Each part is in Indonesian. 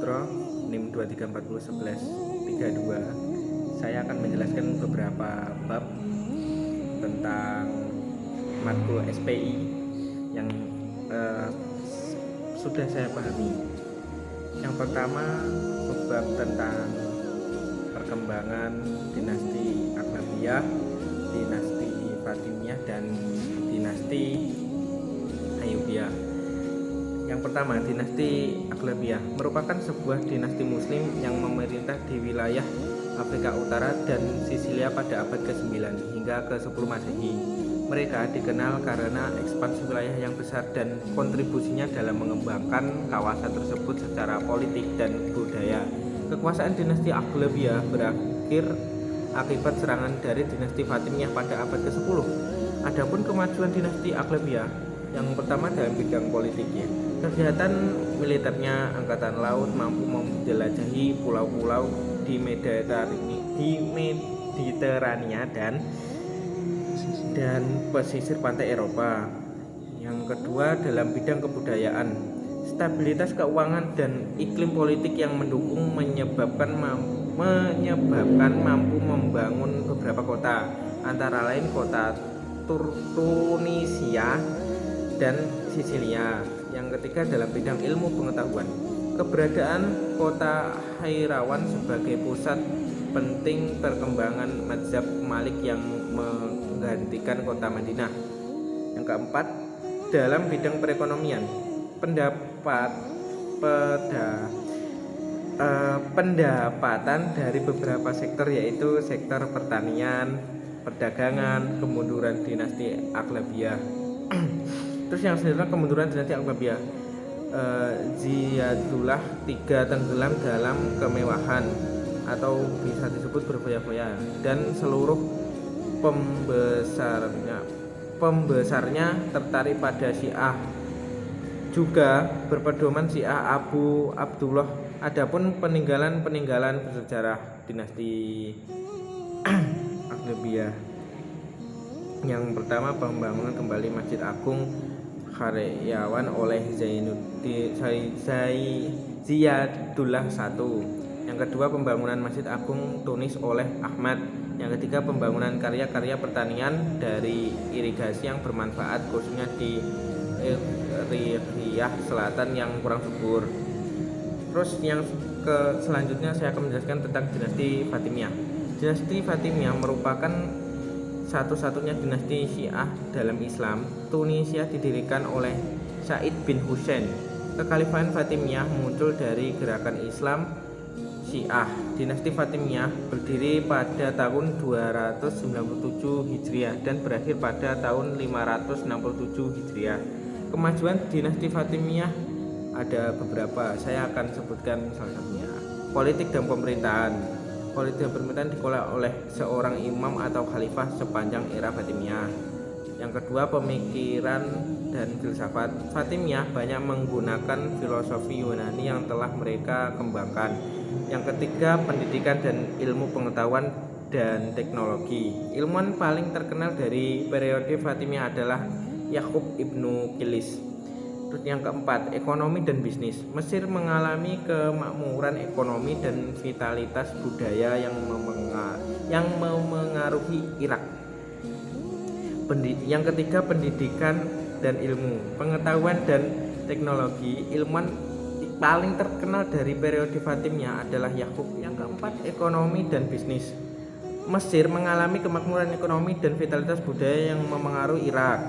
Putro, NIM 234011132. Saya akan menjelaskan beberapa bab tentang matkul SPI yang sudah saya pahami. Yang pertama, bab tentang perkembangan dinasti Aghlabiyah, dinasti Fatimiyah, dan dinasti Ayyubiyah. Yang pertama, dinasti Aghlabiyah merupakan sebuah dinasti muslim yang memerintah di wilayah Afrika Utara dan Sisilia pada abad ke-9 hingga ke-10 Masehi. Mereka dikenal karena ekspansi wilayah yang besar dan kontribusinya dalam mengembangkan kawasan tersebut secara politik dan budaya. Kekuasaan dinasti Aghlabiyah berakhir akibat serangan dari dinasti Fatimiyah pada abad ke-10. Adapun kemajuan dinasti Aghlabiyah, yang pertama dalam bidang politiknya, kegiatan militernya angkatan laut mampu menjelajahi pulau-pulau di Mediterania dan pesisir pantai Eropa. Yang kedua, dalam bidang kebudayaan, stabilitas keuangan dan iklim politik yang mendukung menyebabkan mampu membangun beberapa kota, antara lain kota Tunisia dan Sisilia. Yang ketiga, dalam bidang ilmu pengetahuan, keberadaan kota Hairawan sebagai pusat penting perkembangan mazhab Malik yang menggantikan kota Madinah. Yang keempat, dalam bidang perekonomian, pendapatan dari beberapa sektor, yaitu sektor pertanian, perdagangan, kemunduran dinasti Aghlabiyah. Terus yang selanjutnya, kemunduran dinasti Aghlabiyah. Ziyadullah III tenggelam dalam kemewahan atau bisa disebut berfoya-foya, dan seluruh pembesarnya tertarik pada Syiah, juga berpedoman Syiah Abu Abdullah. Adapun peninggalan bersejarah dinasti Aghlabiyah, yang pertama, pembangunan kembali Masjid Agung Hairawan oleh Ziyadullah I. Yang kedua, pembangunan Masjid Agung Tunis oleh Ahmad. Yang ketiga, pembangunan karya-karya pertanian dari irigasi yang bermanfaat, khususnya di Riyah Selatan yang kurang subur. Terus yang selanjutnya saya akan menjelaskan tentang dinasti Fatimiyah. Dinasti Fatimiyah merupakan satu-satunya dinasti Syiah dalam Islam. Tunisia didirikan oleh Said bin Husain. Kekhalifahan Fatimiyah muncul dari gerakan Islam Syiah. Dinasti Fatimiyah berdiri pada tahun 297 Hijriah dan berakhir pada tahun 567 Hijriah. Kemajuan dinasti Fatimiyah ada beberapa, saya akan sebutkan salah satunya. Politik dan pemerintahan. Politik dan pemerintahan dikelola oleh seorang imam atau khalifah sepanjang era Fatimiyah. Yang kedua, pemikiran dan filsafat. Fatimiyah banyak menggunakan filosofi Yunani yang telah mereka kembangkan. Yang ketiga, pendidikan dan ilmu pengetahuan dan teknologi. Ilmuwan paling terkenal dari periode Fatimiyah adalah Yakub ibnu Kilis. Terus yang keempat, ekonomi dan bisnis. Mesir mengalami kemakmuran ekonomi dan vitalitas budaya yang memengaruhi Irak. Yang ketiga, pendidikan dan ilmu pengetahuan dan teknologi. Ilmuwan paling terkenal dari periode Fatimiyah adalah Yakub. Yang keempat, ekonomi dan bisnis. Mesir mengalami kemakmuran ekonomi dan vitalitas budaya yang memengaruhi Irak.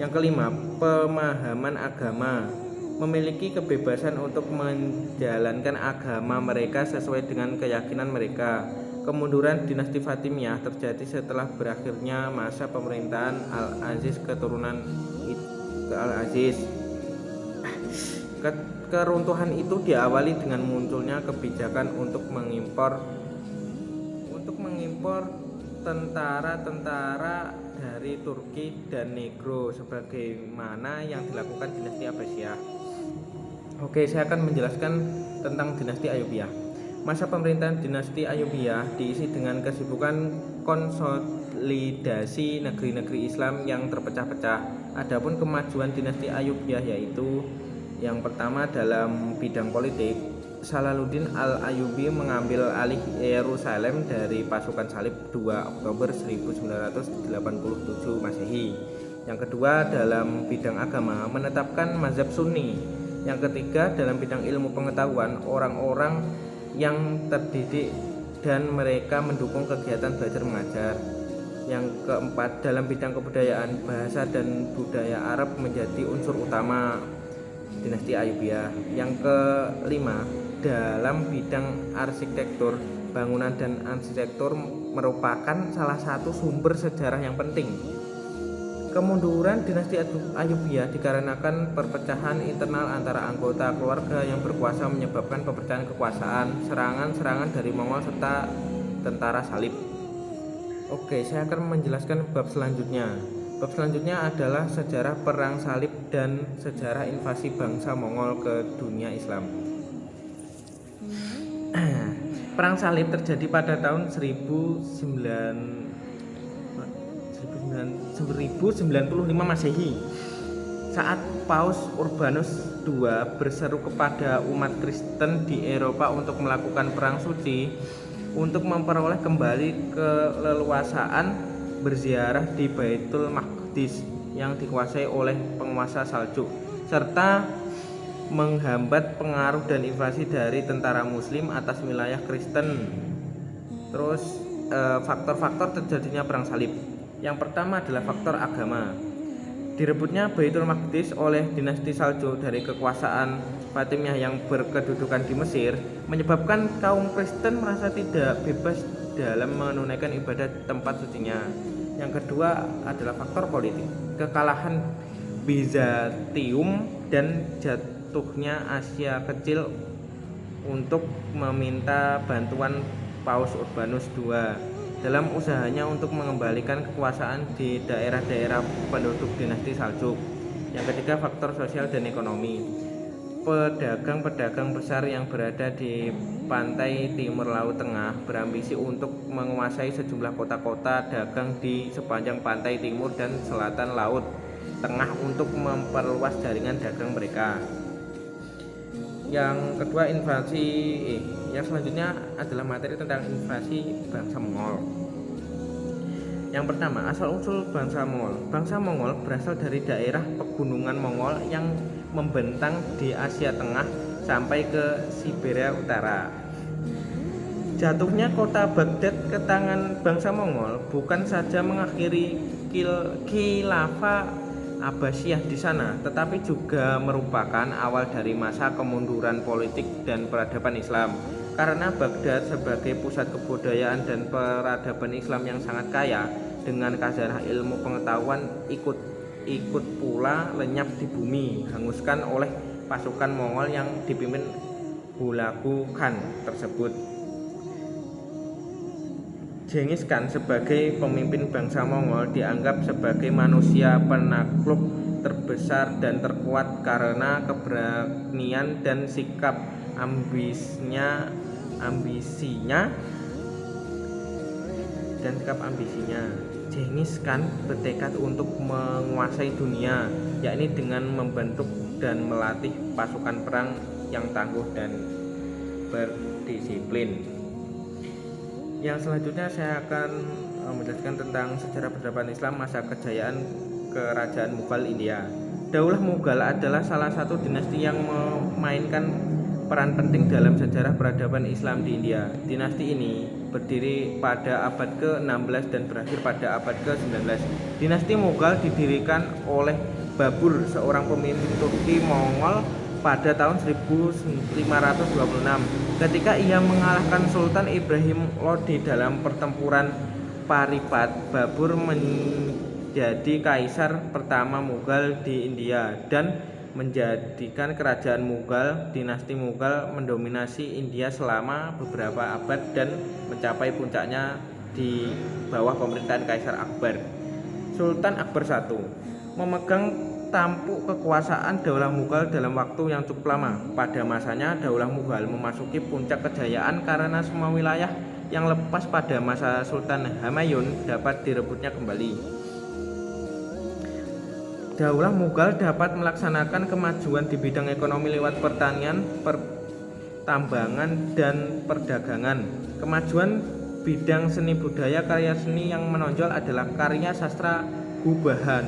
Yang kelima, pemahaman agama. Memiliki kebebasan untuk menjalankan agama mereka sesuai dengan keyakinan mereka. Kemunduran dinasti Fatimiyah terjadi setelah berakhirnya masa pemerintahan Al-Aziz keturunan Al-Aziz. Keruntuhan itu diawali dengan munculnya kebijakan untuk mengimpor tentara-tentara dari Turki dan Negro sebagaimana yang dilakukan dinasti Abbasiyah. Oke, saya akan menjelaskan tentang dinasti Ayyubiyah. Masa pemerintahan dinasti Ayyubiyah diisi dengan kesibukan konsolidasi negeri-negeri Islam yang terpecah-pecah. Adapun kemajuan dinasti Ayyubiyah yaitu yang pertama dalam bidang politik, Salaluddin Al-Ayyubi mengambil alih Yerusalem dari pasukan Salib 2 Oktober 1987 Masehi. Yang kedua, dalam bidang agama menetapkan mazhab Sunni. Yang ketiga, dalam bidang ilmu pengetahuan, orang-orang yang terdidik dan mereka mendukung kegiatan belajar mengajar. Yang keempat, dalam bidang kebudayaan, bahasa dan budaya Arab menjadi unsur utama dinasti Ayyubiyah. Yang kelima, dalam bidang arsitektur, bangunan dan arsitektur merupakan salah satu sumber sejarah yang penting. Kemunduran dinasti Ayyubiyah dikarenakan perpecahan internal antara anggota keluarga yang berkuasa menyebabkan pepecahan kekuasaan, serangan-serangan dari Mongol serta tentara Salib. Oke, saya akan menjelaskan bab selanjutnya. Bab selanjutnya adalah sejarah perang Salib dan sejarah invasi bangsa Mongol ke dunia Islam. Perang Salib terjadi pada tahun 1095 Masehi saat Paus Urbanus II berseru kepada umat Kristen di Eropa untuk melakukan perang suci untuk memperoleh kembali keleluasaan berziarah di Baitul Maqdis yang dikuasai oleh penguasa Saljuk, serta menghambat pengaruh dan invasi dari tentara Muslim atas wilayah Kristen. Terus faktor-faktor terjadinya perang Salib. Yang pertama adalah faktor agama. Direbutnya Baitul Maqdis oleh dinasti Saljuk dari kekuasaan Fatimiyah yang berkedudukan di Mesir menyebabkan kaum Kristen merasa tidak bebas dalam menunaikan ibadah tempat sucinya. Yang kedua adalah faktor politik. Kekalahan Bizantium dan jatuhnya Asia Kecil untuk meminta bantuan Paus Urbanus II dalam usahanya untuk mengembalikan kekuasaan di daerah-daerah penduduk dinasti Saljuk. Yang ketiga, faktor sosial dan ekonomi. Pedagang-pedagang besar yang berada di pantai timur Laut Tengah berambisi untuk menguasai sejumlah kota-kota dagang di sepanjang pantai timur dan selatan Laut Tengah untuk memperluas jaringan dagang mereka. Yang kedua, yang selanjutnya adalah materi tentang invasi bangsa Mongol. Yang pertama, asal-usul bangsa Mongol. Bangsa Mongol berasal dari daerah pegunungan Mongol yang membentang di Asia Tengah sampai ke Siberia Utara. Jatuhnya kota Baghdad ke tangan bangsa Mongol bukan saja mengakhiri khilafah Abbasiyah di sana, tetapi juga merupakan awal dari masa kemunduran politik dan peradaban Islam. Karena Baghdad sebagai pusat kebudayaan dan peradaban Islam yang sangat kaya dengan khazanah ilmu pengetahuan ikut pula lenyap di bumi, hanguskan oleh pasukan Mongol yang dipimpin Hulagu Khan tersebut. Genghis Khan sebagai pemimpin bangsa Mongol dianggap sebagai manusia penakluk terbesar dan terkuat karena keberanian dan sikap ambisinya. Genghis Khan bertekad untuk menguasai dunia, yakni dengan membentuk dan melatih pasukan perang yang tangguh dan berdisiplin. Yang selanjutnya saya akan menjelaskan tentang sejarah peradaban Islam masa kejayaan Kerajaan Mughal India. Daulah Mughal adalah salah satu dinasti yang memainkan peran penting dalam sejarah peradaban Islam di India. Dinasti ini berdiri pada abad ke-16 dan berakhir pada abad ke-19. Dinasti Mughal didirikan oleh Babur, seorang pemimpin Turki Mongol pada tahun 1526 ketika ia mengalahkan Sultan Ibrahim Lodi dalam pertempuran Paripat. Babur menjadi kaisar pertama Mughal di India dan menjadikan kerajaan Mughal. Dinasti Mughal mendominasi India selama beberapa abad dan mencapai puncaknya di bawah pemerintahan Kaisar Akbar. Sultan Akbar I memegang tampuk kekuasaan Daulah Mughal dalam waktu yang cukup lama. Pada masanya, Daulah Mughal memasuki puncak kejayaan karena semua wilayah yang lepas pada masa Sultan Humayun dapat direbutnya kembali. Daulah Mughal dapat melaksanakan kemajuan di bidang ekonomi lewat pertanian, tambangan, dan perdagangan. Kemajuan bidang seni budaya, karya seni yang menonjol adalah karya sastra gubahan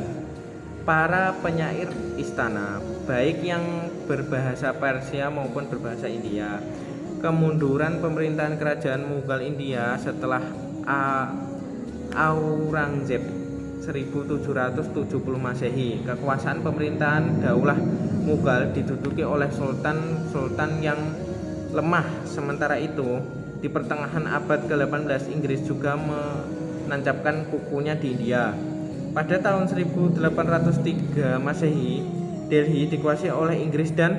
para penyair istana, baik yang berbahasa Persia maupun berbahasa India. Kemunduran pemerintahan kerajaan Mughal India setelah Aurangzeb 1770 Masehi. Kekuasaan pemerintahan Daulah Mughal diduduki oleh sultan yang lemah. Sementara itu, di pertengahan abad ke-18 Inggris juga menancapkan kukunya di India. Pada tahun 1803 Masehi, Delhi dikuasai oleh Inggris dan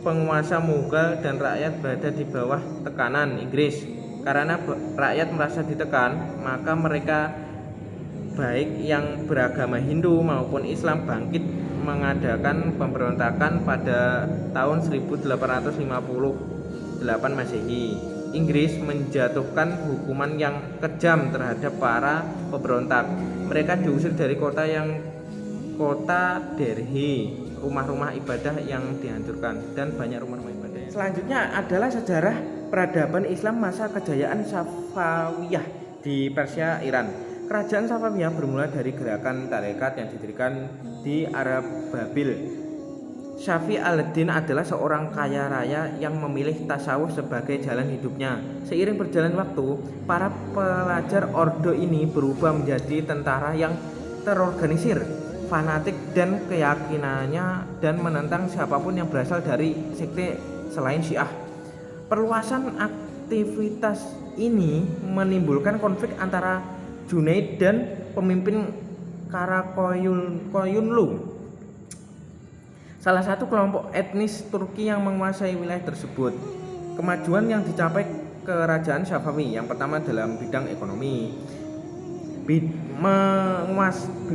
penguasa Mughal, dan rakyat berada di bawah tekanan Inggris. Karena rakyat merasa ditekan, maka mereka baik yang beragama Hindu maupun Islam bangkit mengadakan pemberontakan pada tahun 1858 Masehi. Inggris menjatuhkan hukuman yang kejam terhadap para pemberontak. Mereka diusir dari kota Delhi, rumah-rumah ibadah yang dihancurkan, dan banyak rumah-rumah ibadah. Selanjutnya adalah sejarah peradaban Islam masa kejayaan Safawiyah di Persia, Iran. Kerajaan Safawiyah bermula dari gerakan tarekat yang didirikan di Arab Babil. Syafi al-Din adalah seorang kaya raya yang memilih tasawuf sebagai jalan hidupnya. Seiring berjalan waktu, para pelajar ordo ini berubah menjadi tentara yang terorganisir, fanatik, dan keyakinannya dan menentang siapapun yang berasal dari sekte selain Syiah. Perluasan aktivitas ini menimbulkan konflik antara Junaid dan pemimpin Karakoyunlu, salah satu kelompok etnis Turki yang menguasai wilayah tersebut. Kemajuan yang dicapai kerajaan Safawi yang pertama dalam bidang ekonomi.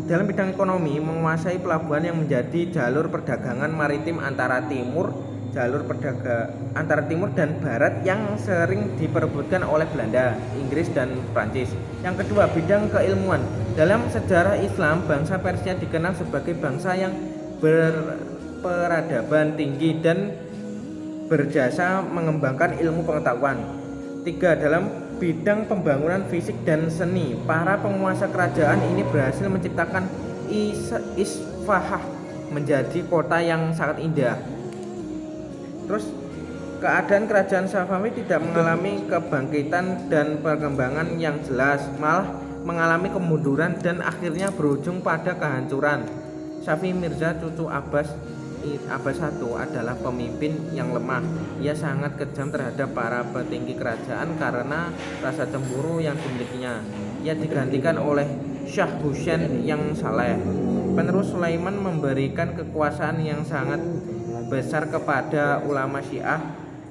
Dalam bidang ekonomi, menguasai pelabuhan yang menjadi jalur perdagangan maritim antara timur dan barat yang sering diperebutkan oleh Belanda, Inggris, dan Prancis. Yang kedua, bidang keilmuan. Dalam sejarah Islam, bangsa Persia dikenal sebagai bangsa yang berperadaban tinggi dan berjasa mengembangkan ilmu pengetahuan. Tiga, dalam bidang pembangunan fisik dan seni, para penguasa kerajaan ini berhasil menciptakan Isfahan menjadi kota yang sangat indah. Terus keadaan kerajaan Safawi tidak mengalami kebangkitan dan perkembangan yang jelas, malah mengalami kemunduran dan akhirnya berujung pada kehancuran. Syafi Mirza, cucu Abbas I adalah pemimpin yang lemah. Ia sangat kejam terhadap para petinggi kerajaan karena rasa cemburu yang dimilikinya. Ia digantikan oleh Shah Hussein yang saleh. Penerus Sulaiman memberikan kekuasaan yang sangat besar kepada ulama Syiah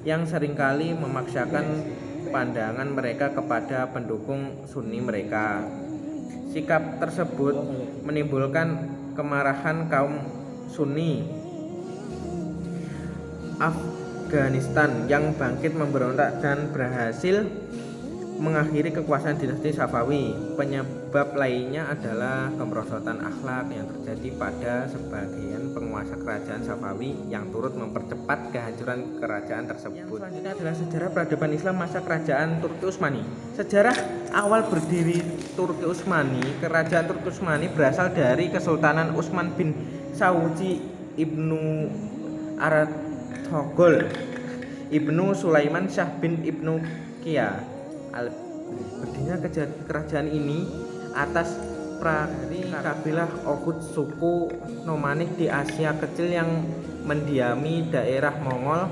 yang seringkali memaksakan pandangan mereka kepada pendukung Sunni mereka. Sikap tersebut menimbulkan kemarahan kaum Sunni Afghanistan yang bangkit memberontak dan berhasil mengakhiri kekuasaan dinasti Safawi. Penyebab lainnya adalah kemerosotan akhlak yang terjadi pada sebagian penguasa kerajaan Safawi yang turut mempercepat kehancuran kerajaan tersebut. Yang selanjutnya adalah sejarah peradaban Islam masa kerajaan Turki Utsmani. Sejarah awal berdiri Turki Utsmani. Kerajaan Turki Utsmani berasal dari Kesultanan Utsman bin Saudi Ibnu Artogol Ibnu Sulaiman Shah bin Ibnu Kia. Berdirinya kerajaan ini atas dari kabilah Oghuz, suku nomadik di Asia Kecil yang mendiami daerah Mongol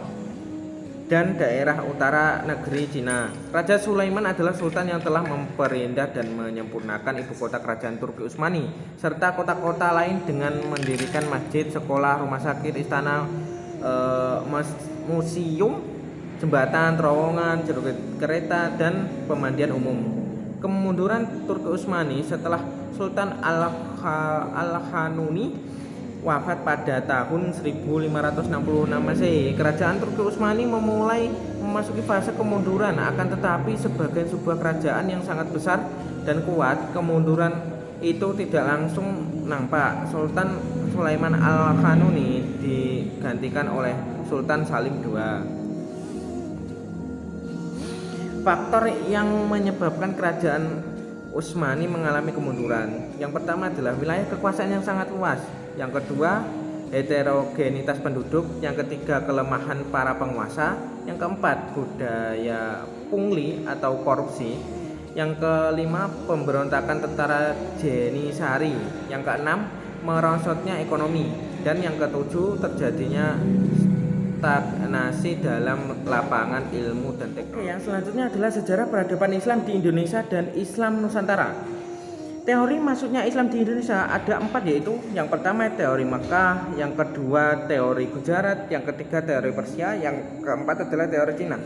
dan daerah utara negeri Cina. Raja Sulaiman adalah sultan yang telah memperindah dan menyempurnakan ibu kota kerajaan Turki Utsmani serta kota-kota lain dengan mendirikan masjid, sekolah, rumah sakit, istana, museum, jembatan, terowongan, jalur kereta, dan pemandian umum. Kemunduran Turki Utsmani setelah Sultan Al-Kanuni wafat pada tahun 1566 Masehi. Kerajaan Turki Utsmani memulai memasuki fase kemunduran, akan tetapi sebagai sebuah kerajaan yang sangat besar dan kuat, kemunduran itu tidak langsung nampak. Sultan Sulaiman Al-Kanuni digantikan oleh Sultan Salim II. faktor yang menyebabkan kerajaan Utsmani mengalami kemunduran. Yang pertama adalah wilayah kekuasaan yang sangat luas. Yang kedua, heterogenitas penduduk. Yang ketiga, kelemahan para penguasa. Yang keempat, budaya pungli atau korupsi. Yang kelima, pemberontakan tentara Jenisari. Yang keenam, merosotnya ekonomi. Dan yang ketujuh, terjadinya stagnasi dalam lapangan ilmu dan teknologi. Yang selanjutnya adalah sejarah peradaban Islam di Indonesia dan Islam Nusantara. Teori masuknya Islam di Indonesia ada 4, yaitu yang pertama teori Mekah, yang kedua teori Gujarat, yang ketiga teori Persia, yang keempat adalah teori Cina.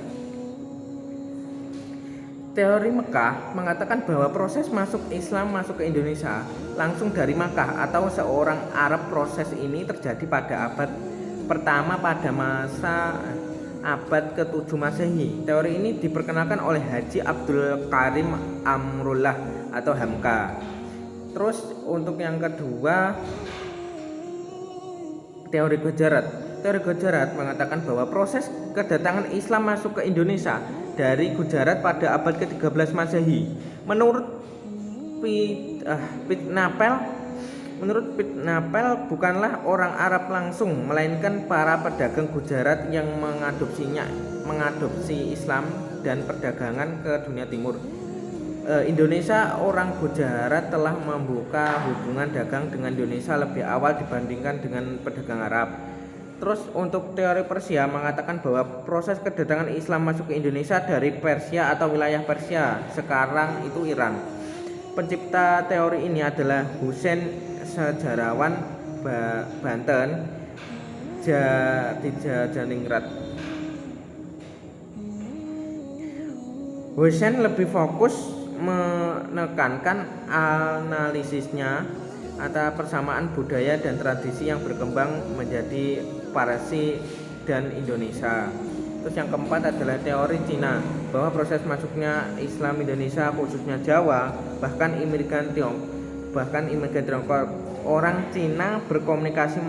Teori Mekah mengatakan bahwa proses Islam masuk ke Indonesia langsung dari Makkah atau seorang Arab. Proses ini terjadi pada abad pertama pada masa abad ke-7 Masehi. Teori ini diperkenalkan oleh Haji Abdul Karim Amrullah atau Hamka. Terus untuk yang kedua, teori Gujarat. Teori Gujarat mengatakan bahwa proses kedatangan Islam masuk ke Indonesia dari Gujarat pada abad ke-13 Masehi. Menurut Pitnapel bukanlah orang Arab langsung, melainkan para pedagang Gujarat yang mengadopsi Islam dan perdagangan ke dunia timur. Indonesia, orang Gujarat telah membuka hubungan dagang dengan Indonesia lebih awal dibandingkan dengan pedagang Arab. Terus untuk teori Persia mengatakan bahwa proses kedatangan Islam masuk ke Indonesia dari Persia atau wilayah Persia, sekarang itu Iran. Pencipta teori ini adalah Husain, sejarawan Banten, Jatiningrat. Husain lebih fokus menekankan analisisnya antara persamaan budaya dan tradisi yang berkembang menjadi Parsi dan Indonesia. Terus yang keempat adalah teori Cina, bahwa proses masuknya Islam Indonesia khususnya Jawa, bahkan imigran Tiongkok, orang Cina berkomunikasi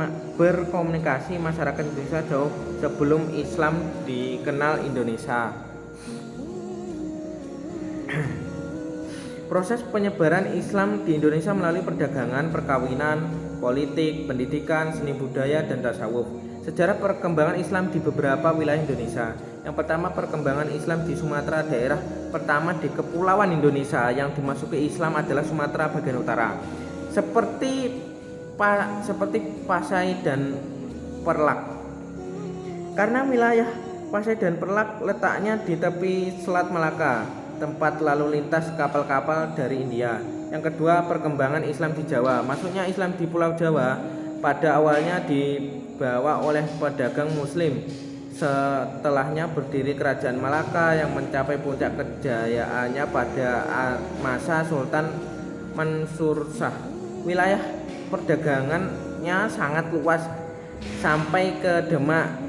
masyarakat Indonesia jauh sebelum Islam dikenal Indonesia. Proses penyebaran Islam di Indonesia melalui perdagangan, perkawinan, politik, pendidikan, seni budaya, dan tasawuf. Sejarah perkembangan Islam di beberapa wilayah Indonesia. Yang pertama, perkembangan Islam di Sumatera. Daerah pertama di Kepulauan Indonesia yang dimasuki Islam adalah Sumatera bagian utara, seperti Pasai dan Perlak. Karena wilayah Pasai dan Perlak letaknya di tepi Selat Malaka, tempat lalu lintas kapal-kapal dari India. Yang kedua, perkembangan Islam di Jawa. Masuknya Islam di Pulau Jawa pada awalnya dibawa oleh pedagang Muslim. Setelahnya berdiri Kerajaan Malaka yang mencapai puncak kejayaannya pada masa Sultan Mansur Shah. Wilayah perdagangannya sangat luas sampai ke Demak,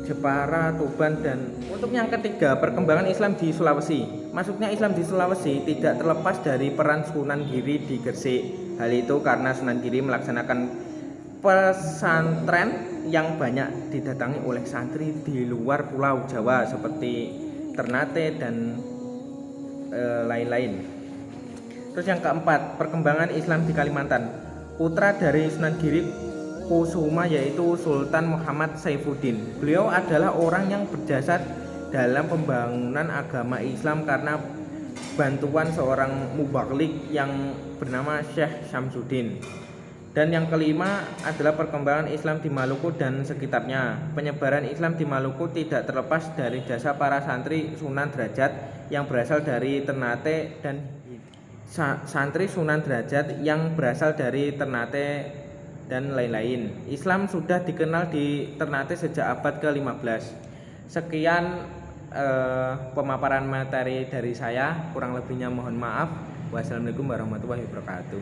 Jepara, Tuban, dan untuk yang ketiga, perkembangan Islam di Sulawesi. Masuknya Islam di Sulawesi tidak terlepas dari peran Sunan Giri di Gresik. Hal itu karena Sunan Giri melaksanakan pesantren yang banyak didatangi oleh santri di luar Pulau Jawa seperti Ternate dan lain-lain. Terus yang keempat, perkembangan Islam di Kalimantan. Putra dari Sunan Giri Kusuma yaitu Sultan Muhammad Saifuddin. Beliau adalah orang yang berjasa dalam pembangunan agama Islam karena bantuan seorang mubalik yang bernama Syekh Syamsuddin. Dan yang kelima adalah perkembangan Islam di Maluku dan sekitarnya. Penyebaran Islam di Maluku tidak terlepas dari jasa para santri Sunan Derajat yang berasal dari Ternate dan santri Sunan Derajat yang berasal dari Ternate dan lain-lain. Islam sudah dikenal di Ternate sejak abad ke-15. Sekian pemaparan materi dari saya, kurang lebihnya mohon maaf. Wassalamualaikum warahmatullahi wabarakatuh.